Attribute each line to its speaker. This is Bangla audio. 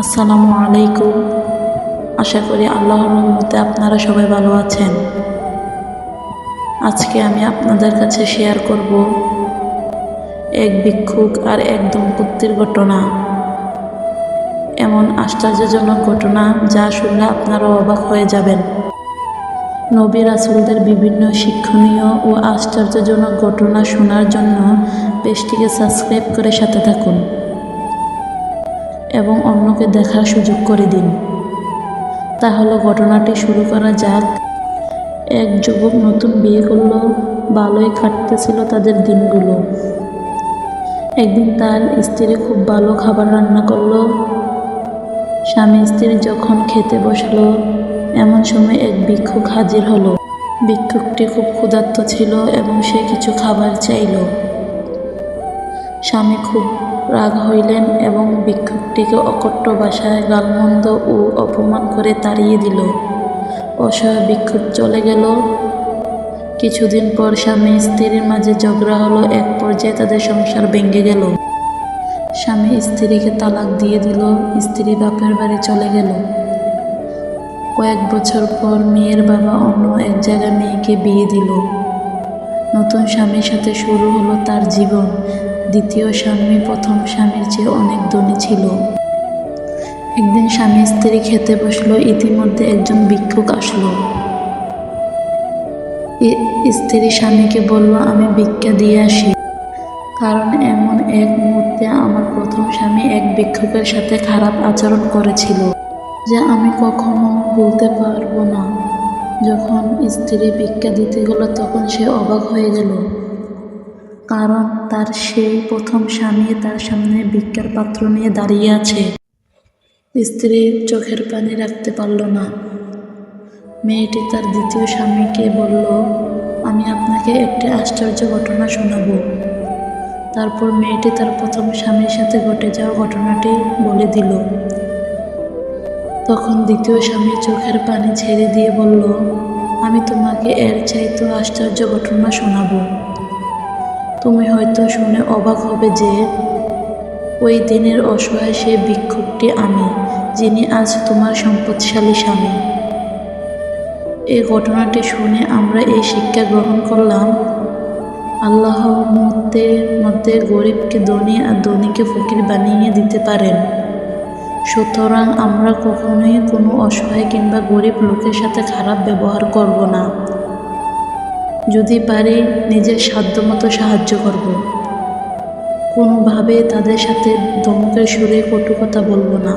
Speaker 1: আসসালামু আলাইকুম। আশা করি আল্লাহর রহমতে আপনারা সবাই ভালো আছেন। আজকে আমি আপনাদের কাছে শেয়ার করব এক ভিক্ষুক আর এক দম্পতির ঘটনা। এমন আশ্চর্যজনক ঘটনা যা শুনলে আপনারা অবাক হয়ে যাবেন। নবী রাসূলদের বিভিন্ন শিক্ষণীয় ও আশ্চর্যজনক ঘটনা শোনার জন্য পেজটিকে সাবস্ক্রাইব করে সাথে থাকুন এবং অন্যকে দেখার সুযোগ করে দিন। তাহলে ঘটনাটি শুরু করা যাক। এক যুবক নতুন বিয়ে করলো, ভালোই কাটতেছিল তাদের দিনগুলো। একদিন তার স্ত্রী খুব ভালো খাবার রান্না করলো। স্বামী স্ত্রী যখন খেতে বসলো, এমন সময় এক ভিক্ষুক হাজির হলো। ভিক্ষুকটি খুব ক্ষুধার্ত ছিল এবং সে কিছু খাবার চাইল। স্বামী খুব রাগ হইলেন এবং ভিক্ষুকটিকে অকট্য ভাষায় গালমন্দ ও অপমান করে তাড়িয়ে দিল। অসহায় ভিক্ষুক চলে গেল। কিছুদিন পর স্বামী স্ত্রীর মাঝে ঝগড়া হলো। এক পর্যায়ে তাদের সংসার ভেঙে গেল। স্বামী স্ত্রীকে তালাক দিয়ে দিল। স্ত্রী বাপের বাড়ি চলে গেল। কয়েক বছর পর মেয়ের বাবা অন্য এক জায়গায় মেয়েকে বিয়ে দিল। নতুন স্বামীর সাথে শুরু হলো তার জীবন। দ্বিতীয় স্বামী প্রথম স্বামীর চেয়ে অনেক ধনী ছিল। একদিন স্বামী স্ত্রী খেতে বসলো। ইতিমধ্যে একজন ভিক্ষুক আসলো। স্ত্রী স্বামীকে বলল, আমি ভিক্ষা দিয়ে আসি, কারণ এমন এক মুহূর্তে আমার প্রথম স্বামী এক ভিক্ষুকের সাথে খারাপ আচরণ করেছিল, যা আমি কখনো ভুলতে পারবো না। যখন স্ত্রী ভিক্ষা দিতে গেল তখন সে অবাক হয়ে গেল, কারণ তার সেই প্রথম স্বামী তার সামনে ভিক্ষার পাত্র নিয়ে দাঁড়িয়ে আছে। স্ত্রী চোখের পানি রাখতে পারল না। মেয়েটি তার দ্বিতীয় স্বামীকে বলল, আমি আপনাকে একটি আশ্চর্য ঘটনা শোনাব। তারপর মেয়েটি তার প্রথম স্বামীর সাথে ঘটে যাওয়া ঘটনাটি বলে দিল। তখন দ্বিতীয় স্বামী চোখের পানি ছেড়ে দিয়ে বলল, আমি তোমাকে এর চাইতেও আশ্চর্য ঘটনা শোনাব। তুমি হয়তো শুনে অবাক হবে যে ওই দিনের অসহায় সে ভিক্ষুকটি আমি, যিনি আজ তোমার সম্পদশালী স্বামী। এই ঘটনাটি শুনে আমরা এই শিক্ষা গ্রহণ করলাম, আল্লাহ মুহূর্তের মধ্যে গরিবকে ধনী আর ধনীকে ফকির বানিয়ে দিতে পারেন। সুতরাং আমরা কখনোই কোনো অসহায় কিংবা গরিব লোকের সাথে খারাপ ব্যবহার করব না। যদি পারি নিজের সাধ্যমতো সাহায্য করব। কোনোভাবে তাদের সাথে ধমকের সুরে কটু কথা বলবো না।